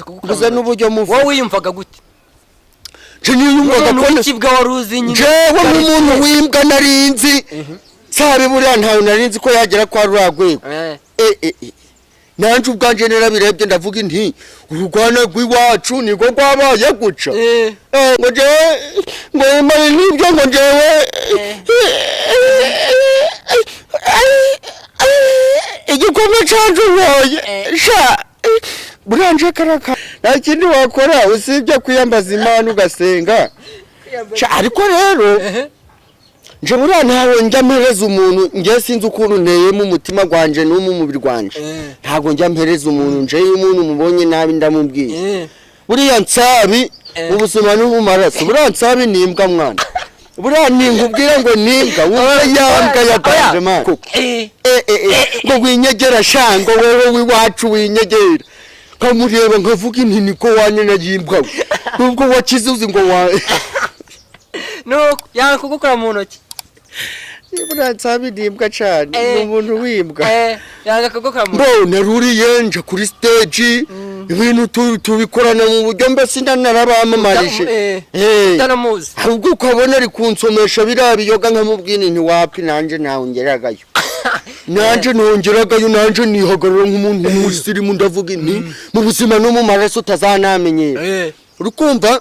kugukora gusa n'uburyo muvuga wowe wiyumvaga gute niyumvaga ko n'ikibwa waruzi nyine jewe n'umuntu wimbwa narinzi sabe buriya ntawe narinzi ko yagera kwa ruragwego nanje ubwanje nerabirebye ndavuga inti urugwana rw'iwacu niko rwabaye guca ngo jewe ngo imari nibyo ngo jewe igikome canje uboye sha buranje karaka nta kindi wakora usibye kwiyambaza Imana ugasenga ariko rero nje buriya ntawe njya mpereza umuntu ngiye sinzi ukuntu nteyemo umutima gwanje no mu mubiri gwanje ntago njya mpereza umuntu nje umuntu mubonye nabi ndamubwiye buriya nsabi ubuzima n'ubumaraso buriya nsabi nimbwa mwana buriya ninkubwira ngo nimbwa wowe yambwa yaganje man ngo winyegera shango wewe wiwacu winyegera kamureba nkavuga inti niko wanye nagimbwa nubwo wakize uzi ngo wa no yanga kugukora mu ntoki buriya nsabi nimbwa cyane n'umuntu wimbwa yanga kugukora mu ntoki naruriye nje kuri stage ibintu tubikorana mu buryo mbese ndanarabamamarije utanamuzi ahubwo ukabona ari kunsomesha biriya biyoga nkamubwira inti wapi nanje nawe ngeragayo nanje nongeragayo nanje nihagarara nk'umuntu w'umusirimu ndavuga inti mu buzima no mu maraso utazanamenyera urukumva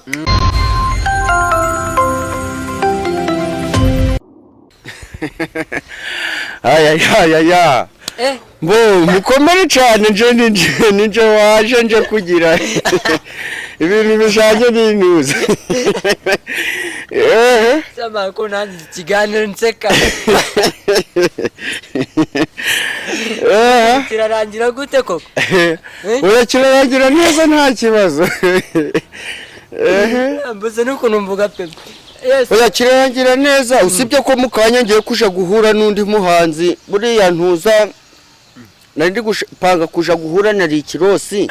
aya bo mukomere cyane nje waje nje kugira ibintu bishaje n'intuza sama ko nanzi ikiganiro nseka kirarangira gute koko kirarangira neza nta kibazo mbuze n'ukuntu mvuga pe kirarangira neza usibye ko mukanya ngiye kuja guhura n'undi muhanzi buriya ntuza nari gupanga kuja guhura na Rikirosi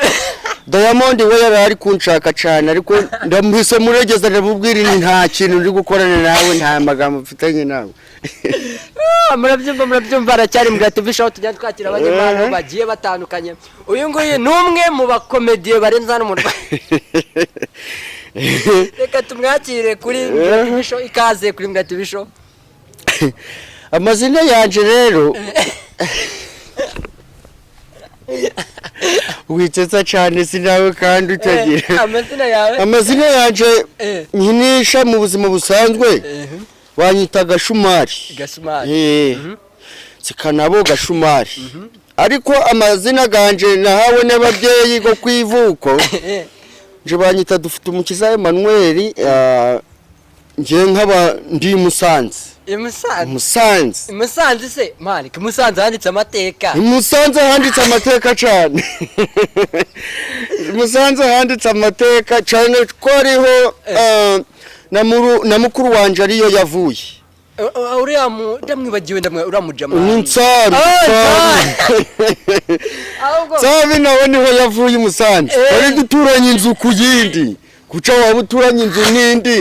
Diamond we yari kunshaka cyane ariko ndamuhise muregeza ndabubwira nta kintu ndi gukorana nawe nta magambo mfitanye nawe murabyumva aracyari mu gativisha tujya twakira abanyamahanga bagiye batandukanye uyu nguyu numwe mu bakomediye barenza hano mu Rwanda reka tumwakire kuri gativisho ikaze kuri gativisho amazina yanje rero witsetsa cyane sinawe kandi utagira amazina yanje nkinisha mu buzima busanzwe banyita Gashumari sikanabo Gashumari ariko amazina ganje nahawe n'ababyeyi go kwivuko nje banyita dufite umukiza Emmanuel nje nkaba ndi Musanze Musanze se mani Musanze handitse amateka Musanze handitse amateka cyane Musanze handitse amateka cyane ko ariho na mukuru wanje ariyo yavuye uriya ndamwibagiwe uramujama Nsabi Sabi nawe niho yavuye Musanze ari duturanye inzu ku yindi kuca waba uturanye inzu n'indi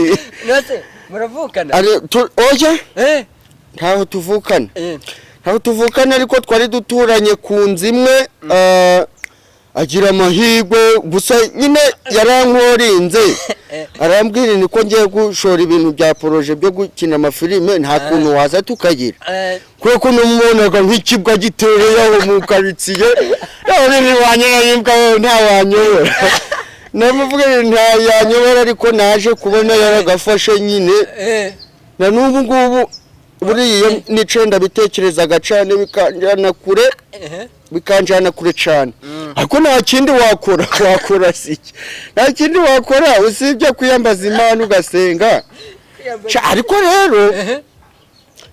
nose muravukana oya ntaho tuvukana ariko twari duturanye ku nzu imwe agira amahirwe gusa nyine yarankorinze arambwira niko ngiye gushora ibintu bya projet byo gukina amafilime nta kuntu waza tukagira kuko numubonaga nk'ikibwa gitereye aho mu karitsiye none ni wanyanyibwa nta wanyobora namuvuga nta yanyobora ariko naje kubona yaragafashe nyine na n'ubu ngubu buriya nicenda bitekerezaga cyane bikanjana kure cyane ariko nta kindi wakora siki nta kindi wakora usibye kwiyambaza Imana ugasenga ariko rero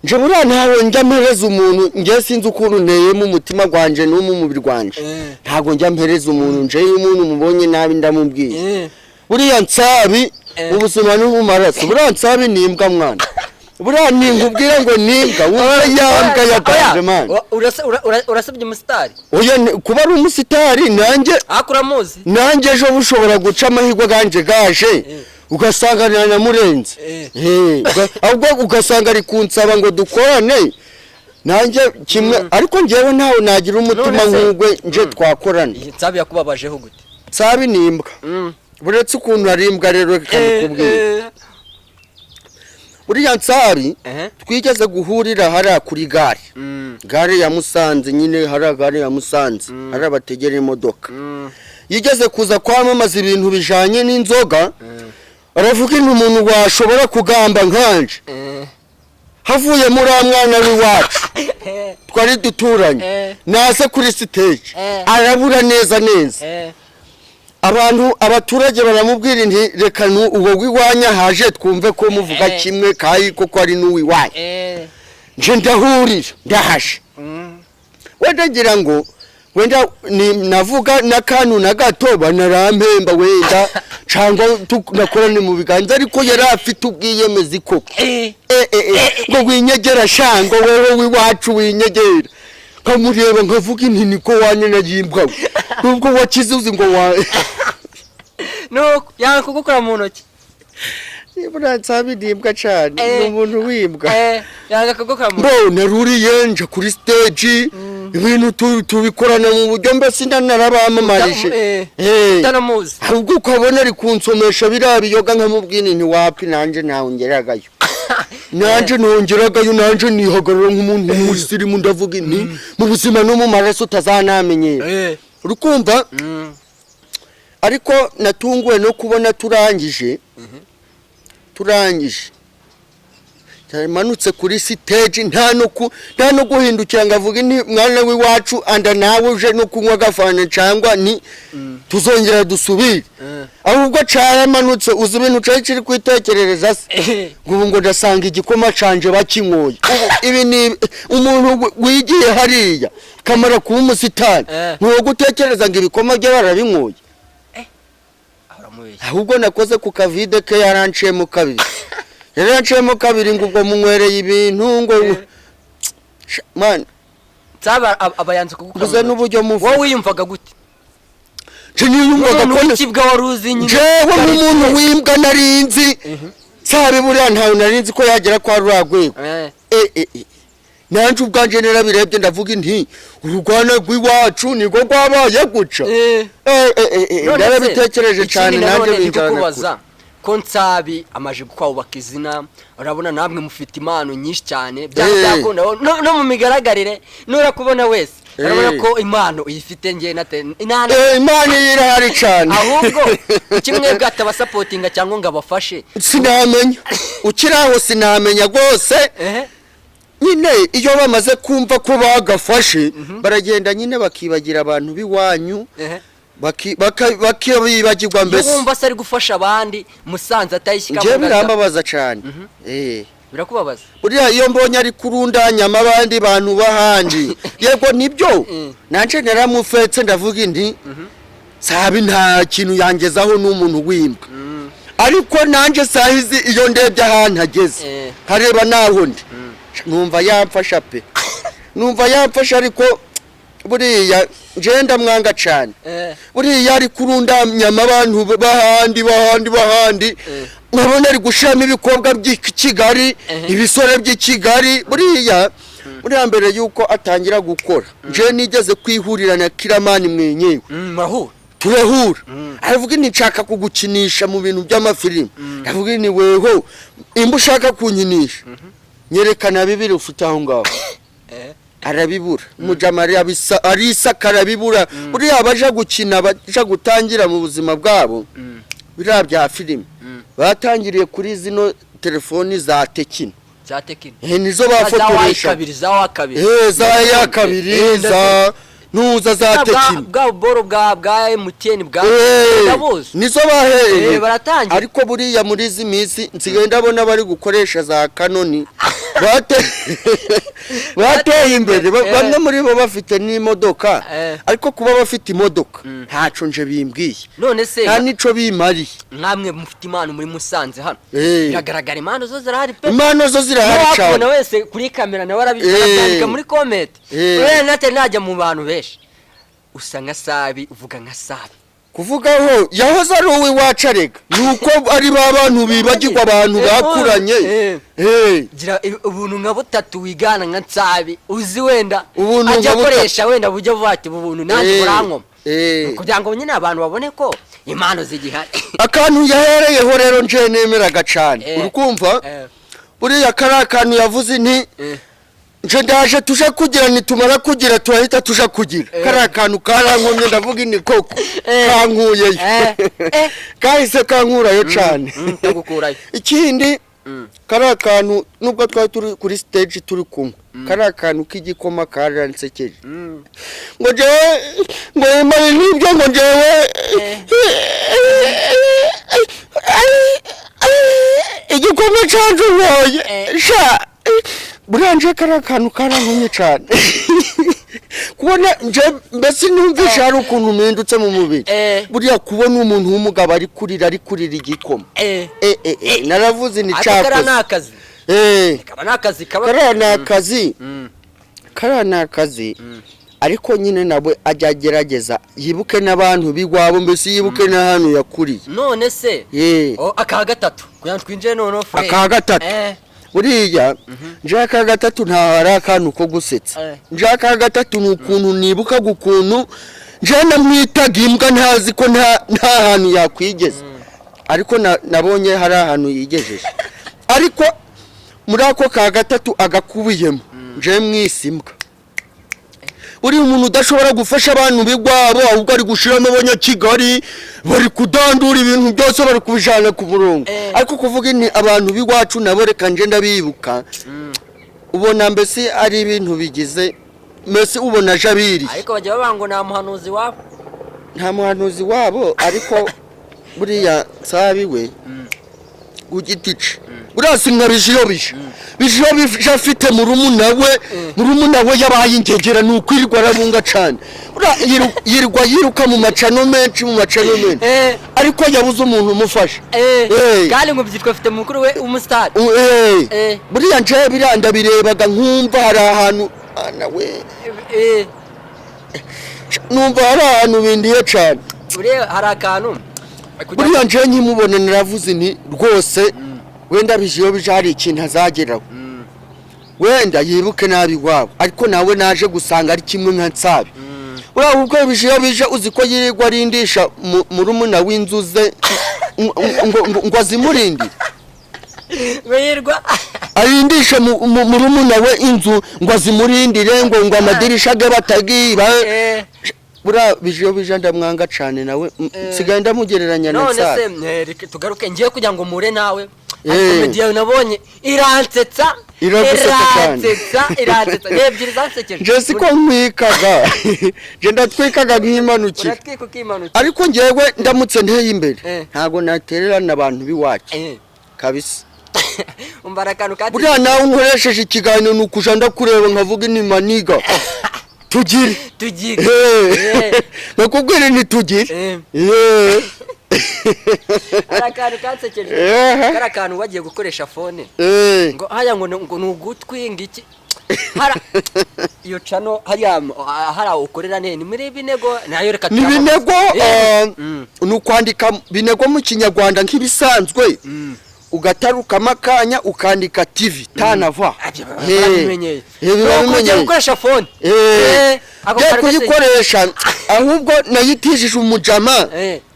nje buriya ntawe njya mpereza umuntu ngiye sinzi ukuntu nteyemo umutima gwanje no mu mubiri gwanje ntago njya mpereza umuntu nje umuntu mubonye nabi ndamubwiye buriya nsabi ubuzima n'ubumaraso buriya nsabi nimbwa mwana buriya ninkubwira ngo nimbwa wowe yambwa yaganje man urasabye umusitari oya kuba ari umusitari nanjye akuramuzi nanjye ejo bushobora guca amahirwe ganje gaje ugasanga namurenze ahubwo ugasanga ari kunsaba ngo dukorane nanjye kimwe ariko ngewe ntawe nagira umutima nk'ugwe nje twakorana nsabi yakubabajeho gute sabi nimbwa buretse ukuntu arimbwa rero kamukubwira uriya nsabi twigeze guhurira hariya kuri gare ya Musanze nyine hariya gare ya Musanze hari abategera imodoka yigeze kuza kwamamaza ibintu bijanye n'inzoga aravuga umuntu washobora kugamba nkanje havuye muri mwana w'iwacu twari duturanye naze kuri stage arabura neza abaturage baramubwira nti reka uwo wiwanya haje twumve ko muvuga kimwe kayi koko ari n'uwiwanya nje ndahurira ndahashe wenda ngo wenda navuga n'akantu na gato banarampemba wenda cyangwa tunakorane mu biganza ariko yari afite ubwiyemezi koko ngo winyegera shango wewe wiwacu winyegera kamureba nkavuga inti niko wanye nagimbwa nubwo wakize uzi ngo no yanga kugukora mu ntoki Nsabi ndimbwa cyane n'umuntu wimbwa yanga kugukora mu ntoki naruriye nje kuri stage ibintu tubikorana mu buryo mbese ndanarabamamarije tanamuzi ahubwo ukabona ari kunsomesha birabiyoga nkamubwini nti wapi nanje ntawongeragayo nanje nongeragayo nanje nihagarara nk'umuntu w'umusirimu ndavuga inti mu buzima no mu maraso utazanamenyera urukumva ariko natunguwe no kubona turangije manutse kuri stage nta no guhindukira ngavuga inti mwana w'iwacu anda nawe uje no kunywa gafana cyangwa ni tuzongera dusubire ahubwo cara manutse uzi ibintu cyo kiri kwitekerereza se ngo ndasanga igikoma canje bakinyoye ibi ni umuntu wigiye hariya kamara kuba umusitani ntuwo gutekereza ngo ibikoma bye barabinyoye ahubwo nakoze ku kavide ke yaranciyemo kabiri ngo ubwo munywereye ibintu ngo man tsaba abayanze kugukora guza n'uburyo muvu wowe wiyumvaga gute niyumvaga ko kibwa waruzi nyine jewe nk'umuntu wimbwa narinzi sabe buriya ntawe narinzi ko yagera kwa ruragwego nanje ubwanje nerabirebye ndavuga inti urugwana rw'iwacu niko rwabaye guca narabitekereje cyane nanje binjana ko Nsabi amaje kwubaka izina urabona namwe mufite impano nyinshi cyane byakunda no mu migaragarire nura kubona wese urabona ko impano uyifite ngiye impano irahari cyane ahubwo kimwe bwataba supportinga cyangwa ngo abafashe sinamenya ukiraho sinamenya rwose nyine iyo bamaze kumva ko bagafashe baragenda nyine bakibagira abantu biwanyu bakibagirwa mbese yumva se ari gufasha abandi Musanze atayishyika mu birambabaza cyane birakubabaza uriya iyo mbonye ari kurundanya abandi bantu bahandi yego nibyo nanje naramufetse ndavuga inti sabi nta kintu yangezaho n'umuntu wimbwa ariko nanje sahizi iyo ndebye ahantu ageze kareba naho ndi numva yamfasha pe numva yamfasha ariko buriya ngenda mwanga cyane buriya ari kurundanya abantu bahandi nkabona ari gushiramo ibikobwa by'Kigali ibisore by'Kigali buriya mbere yuko atangira gukora nje nigeze kwihurira na Kiramani mwenyewe turahura aravuga ni nshaka kugukinisha mu bintu by'amafilimi aravuga ni weho imba ushaka kunyinisha nyerekana bibiri ufite aho ngaho arabibura mujamari arisa karabibura uriya baje gukina baje gutangira mu buzima bwabo bira bya filime batangiriye kuri zino telefoni za Tekino nizo bafotoresha za ya kabiri za nuza za Tekino bwa boro bwa MTN bwa ndabuze nizo baheye ariko buriya muri izi minsi nsigaye ndabona bari gukoresha za Canon bateye imbere bamwe muri bo bafite n'imodoka ariko kuba bafite imodoka ntaco nje bimbwiye none se nta nico bimari namwe mufite impano muri Musanze hano biragaragara impano zo zirahari pe impano zo zirahari cyane nabona wese kuri kamera nawe arabika muri comment rero nate najya mu bantu benshi usanga Sabi uvuga nka Sabi kuvugaho yahoze ari uwe wacarega nuko ari babantu bibagirwa abantu bakuranye gira ubuntu nka butatu wigana nka Nsabi uzi wenda ajya koresha wenda buryo vati ubuntu nanjye burankoma kugira ngo nyine abantu babone ko impano zigihari. Akantu yahereyeho rero nje nemeraga cyane urukumva buriya kari akantu yavuze nti nje ndaje tuje kugira nitumara kugira turahita tuje kugira kari akantu karankomye ndavuga ni koko kankuyeyo kahise kankurayo cyane ikindi kari akantu nubwo twari turi kuri stage turi kumwe kari akantu k'igikoma karansekeje ngo jewe ngo imari nibyo ngo jewe igikoma canje uboye sha buranje kari akantu karankomye cyane kubona nje mbese numvisha hari ukuntu mpindutse mu mubiri buriya kubona umuntu w'umugabo ari kurira igikoma naravuze ni cyakoze kara nakazi kara nakazi ariko nyine nabwe ajya agerageza yibuke n'abantu bigwabo mbese yibuke n'ahantu yakuriye none se aka gatatu kugira twinjire none aka gatatu buriya njaka gatatu nta hari akantu ko gusetsa njaka gatatu ni ukuntu nibuka gukuntu njana mwitaga imbwa ntazi ko nta hantu yakwigeza ariko nabonye hari ahantu yigejeje ariko muri ako ka gatatu agakubiyemo nje mwisimbwa uri umuntu udashobora gufasha abantu bigwabo ahubwo ari gushiramo abanyakigali bari kudandura ibintu byose bari kubijana ku murongo ariko kuvuga ni abantu bigwacu nabo reka nje ndabibuka ubona mbese ari ibintu bigize mbese ubona jabiri ariko bajya babango nta muhanuzi wabo ariko buriya sabiwe ugitice urasi nkabishiyo afite murumuna we yabaye ingegera nukwirirwa arabunga cyane yiruka mu macano menshi ariko yabuze umuntu umufasha kandi ngo byitwa afite mukuru we umusitari buriya nje biranda birebaga nkumva hari ahantu nawe numva hari ahantu bindiye cyane buriya hari akantu buriya nje nkimubona naravuze nti rwose wenda bijiyo hari ikintu azageraho wenda yibuke nabi wabo ariko nawe naje gusanga ari kimwe nka nsabi uriya ubwo bijiyo bije uzi ko yirirwa arindisha murumuna w'inzuze ngo azimurindire arindisha murumuna we inzu ngo azimurindire ngo amadirisha ge batagiba bura bijiyo bija ndamwanga cyane nawe sigaye ndamugereranya na nsabi none se tugaruke ngiye kugira ngo mure nawe komediya nabonye iransetsa nebyiri zansekeje je siko nkwikaga je ndatwikaga nk'imanukira ariko ngewe ndamutse nteye imbere ntago natererana abantu biwacu kabisa umbara kanu kati buriya nawe nkoresheje ikiganiro nukuja ndakureba nkavuga ni maniga tugire nakubwira ni tugire arakanu kansekeje karakantu wagiye gukoresha phone ngo haya ngo nugutwinga iki hara iyo chano hara ukorera ne ni muri binego nayo reka ni binego nukwandika binego mu kinyarwanda nk'ibisanzwe ugataruka amakanya ukandika TV tanava bimenyeye gukoresha phone kuyikoresha ahubwo nayitijije umujama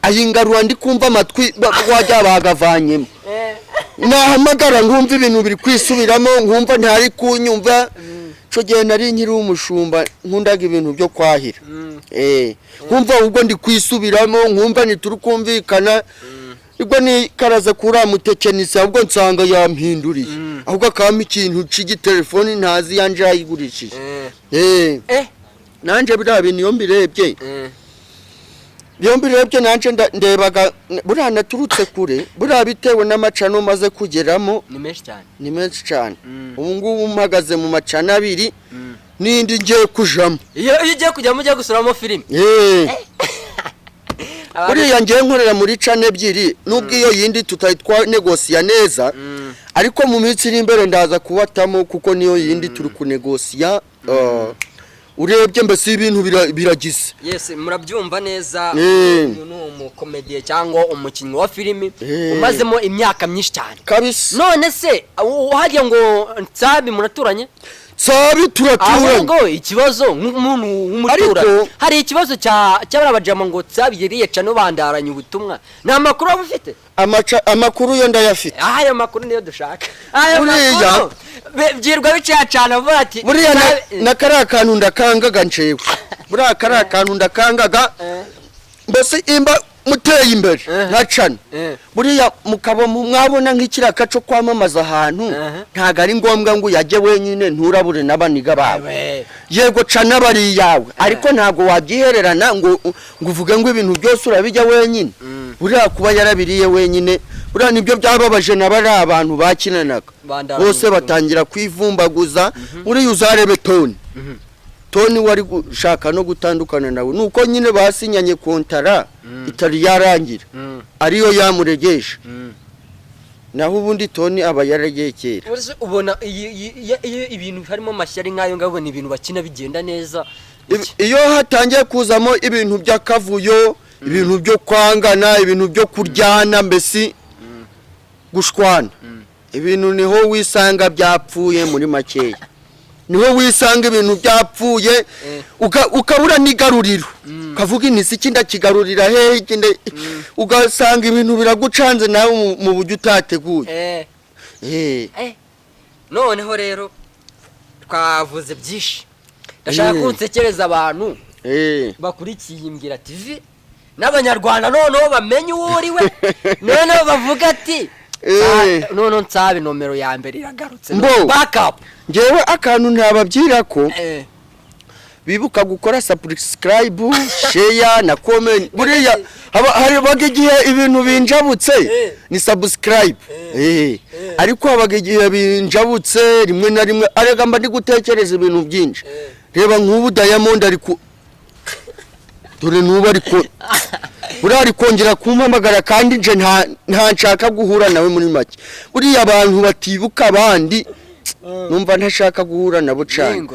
ayingarura ndi kumva amatwi wajya bagavanyemo nahamagara nkumva ibintu biri kwisubiramo nkumva ntari kunyumva cyo gihe nari nkiri umushumba nkundaga ibintu byo kwahira nkumva ahubwo ndi kwisubiramo nkumva nituri kumvikana ubwo ni karaza kuri mutekenisi ahubwo nsanga yampinduriye ahubwo akama ikintu c'igitelefone ntazi yanje yayigurishije nanje bira bintu iyo mbirebye nanje ndebaga buriya naturutse kure buriya bitewe n'amacano maze kugeramo ni menshi cyane ubu ngubu mpagaze mu macano abiri n'indi ngiye kujamo iyo ugiye kujyamo ugiye gusuramo filime buriya ngiye nkorera muri cane ebyiri nubwo iyo yindi tutayitwa negosiya neza ariko mu minsi iri imbere ndaza kubatamo kuko niyo yindi turi kunegosiya urebye mbese ibintu biragize murabyumva neza ni umukomediye cyangwa umukinnyi wa filimi umazemo imyaka myinshi cyane kabisa none se hajya ngo nsabi muraturanye sabi turaturanye ahubwo ikibazo nk'umuntu w'umuturage hari ikibazo cy'abajama ngo tsabiriye cano bandaranye ubutumwa nta makuru aba ufite amakuru yo ndayafite ayo makuru niyo dushaka ayo makuru byirwa bicacana vuba ati buriya nakari akantu ndakangaga ncewe buriya akari akantu ndakangaga mbese imba muteye imbere ntacana buriya mukaba mwabona nk'ikiraka cyo kwamamaza ahantu ntago ari ngombwa ngo yajye wenyine nturabure n'abaniga bawe yego cana bari yawe ariko ntago wabyihererana ngo uvuge ngo ibintu byose urabijya wenyine buriya kuba yarabiriye wenyine buriya nibyo byababaje nabari abantu bakinanaga bose batangira kwivumbaguza buriya uzarebe Tony wari gushaka no gutandukana nawe nuko nyine basinyanye kontara itari yarangira ariyo yamuregesha naho ubundi Tony aba yaragiye kera ubona iyo ibintu harimo mashyari nkayo ngabona ibintu bakina bigenda neza iyo hatangiye kuzamo ibintu by'akavuyo ibintu byo kwangana ibintu byo kuryana mbesi gushwana ibintu niho wisanga byapfuye muri makeya niho wisanga ibintu byapfuye ukabura n'igaruriro ukavuga inisi ikindi kigarurira hehe ikindi ugasanga ibintu biragucanze nawe mu buryo utateguye noneho rero twavuze byinshi ndashaka kunsekereza abantu bakurikiye Imbwira TV n'abanyarwanda noneho bamenye uwo uri we noneho bavuga ati none nsabe nomero ya mbere iragarutse backup ngewe akantu ntababyira ko bibuka gukora subscribe share na comment buriya hari bagiye ibintu binjabutse ni subscribe ariko abagiye binjabutse rimwe na rimwe arega mba ndi gutekereza ibintu byinshi reba nk'ubu Diamond ariko dore nuba ariko burari kongera kumpamagara kandi nje nta nshaka guhura nawe muri make buriya abantu batibuka abandi numva ntashaka guhura nabo cyane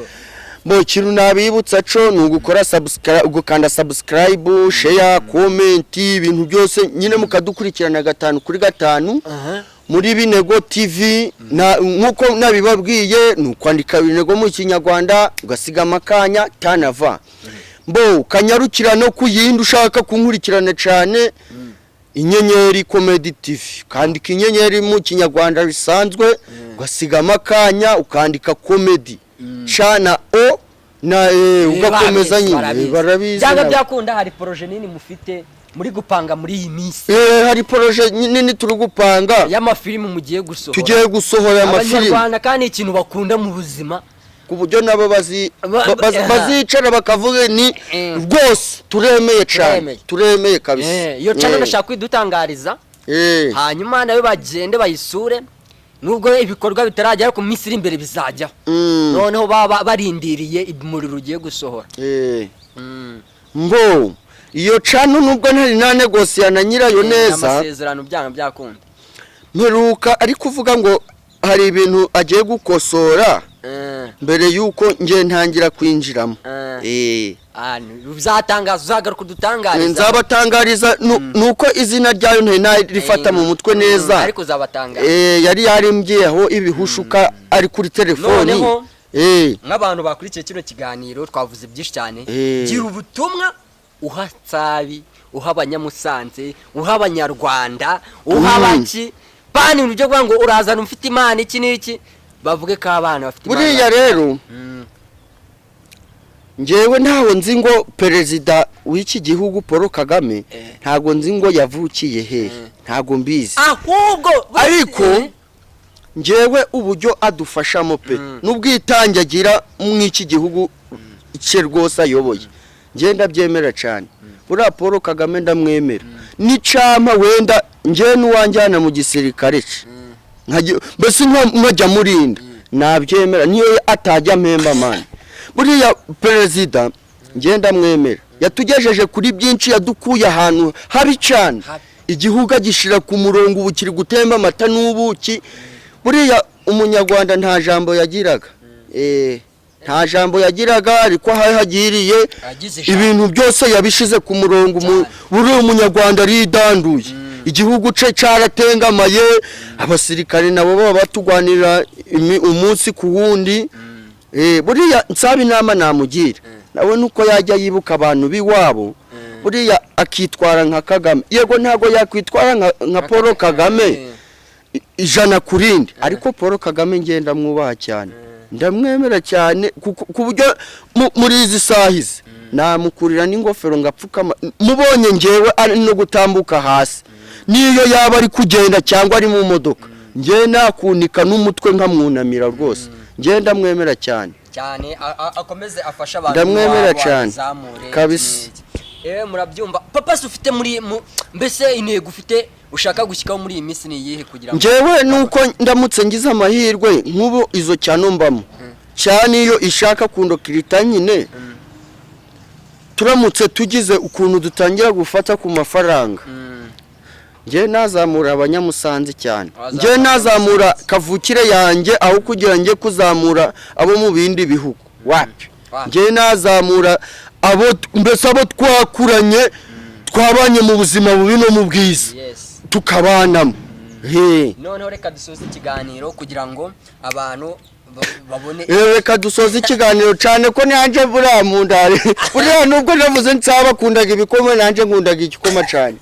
bo kintu nabibutsa co nugukora subscribe ugukanda subscribe share comment ibintu byose nyine mukadukurikirana 5 kuri 5 muri Binego TV nkuko nabibabwiye nukwandika Binego mu Kinyarwanda ugasiga amakanya tanava bo kanyarukira no kuyindi ushaka kunkurikirana cyane Inyenyeri Comedy TV kandi kinyenyeri mu Kinyarwanda bisanzwe ugasiga amakanya ukandika comedy chana o na ugakomeza nyine barabizi cyangwa byakunda hari projet nini mufite muri gupanga muri iyi minsi hari projet nini turi gupanga y'amafilimi mugiye gusohora tugiye gusohora amafilimi abanyarwanda kandi ikintu bakunda mu buzima kuburyo nabo bazicara bakavuga ni rwose turemeye cyane turemeye kabisa iyo cyane nashaka kwidutangariza hanyuma nayo bagende bayisure nubwo ibikorwa bitarajya ku minsi iri imbere bizajya noneho barindiriye umuriro ugiye gusohora mbo iyo cano nubwo ntari nanegosia na nyirayo neza amasezerano byanga byakunda mperuka ari kuvuga ngo hari ibintu agiye gukosora mbere yuko ngiye ntangira kwinjiramo uzatangaza uzagaruka udutangariza nzabatangariza nuko izina ryayo rifata mu mutwe neza ariko uzabatangariza yari yarimbyeho ibihushuka ari kuri telefoni nk'abantu bakurikiye kino kiganiro twavuze byinshi cyane gira ubutumwa uha Nsabi uha Abanyamusanze uha Abanyarwanda uha abaki bani ibintu byo kuvuga ngo urazana ufite imana iki n'iki bavuge ko abana bafite imana buriya rero ngewe ntaho nzi ngo perezida w'iki gihugu Paul Kagame ntago nzi ngo yavukiye hehe ntago mbizi ahubwo ariko ngewe uburyo adufashamo pe n'ubwitange agira mu iki gihugu icye rwose ayoboye ngenda byemera cyane buriya Paul Kagame ndamwemera n'icama wenda ngewe n'uwanjyana mu gisirikare mbese nkajya murinda nabyemera niyo atajya mpemba mani buriya perezida ngenda mwemera yatugejeje kuri byinshi yadukuye ahantu habi cyane igihugu agishira ku murongo ubu kiri gutemba amata n'ubuki buriya umunyarwanda nta jambo yagiraga nta jambo yagiraga ariko hagiriye ibintu byose yabishize ku murongo buri umunyarwanda ridanduye igihugu cye cyaratengamaye abasirikare nabo baba batugwanira umunsi ku wundi buriya nsaba inama namugira nawe nuko yajya yibuka abantu biwabo buriya akitwara nka Kagame yego ntago yakwitwara nka Paul Kagame ijana kurindi ariko Paul Kagame ngenda mwubaha cyane ndamwemera cyane ku buryo muri izi sahize namukurira n'ingofero ngapfukama mubonye ngewe ari no gutambuka hasi niyo yaba ari kugenda cyangwa ari mu modoka nge nakunika n'umutwe nkamwunamira rwose nge ndamwemera cyane akomeze afasha abantu ndamwemera cyane kabisa murabyumva papa ufite muri mbese intego ufite ushaka gushyikaho muri iyi minsi ni iyihe kugira ngo ngewe nuko ndamutse ngize amahirwe nk'ubu izo cyane mbamo cyane iyo ishaka kundokirita nyine turamutse tugize ukuntu dutangira gufata ku mafaranga nge nazamura abanyamusanze cyane nge nazamura kavukire yanjye aho kugira nge kuzamura abo mu bindi bihugu wapi nge nazamura mbese abo twakuranye twabanye mu buzima bubi no mu bwiza tukabanamo noneho reka dusoze ikiganiro kugira ngo abantu babone reka dusoze ikiganiro cyane ko nanje buriya mu ndare buriya nubwo navuze nsaba kundaga ibikoma nanje nkundaga igikoma cyane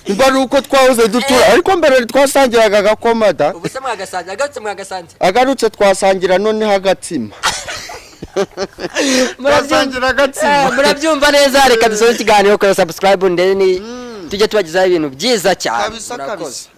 mba ari uko twahoze dutura ariko mbere twasangiraga agakoma da ubuse mwagasanze agarutse twasangira none hagatsima murabyumva neza reka dusoze ikiganiro kora subscribe ndeni tujye tubagezaho ibintu byiza cyane kabisa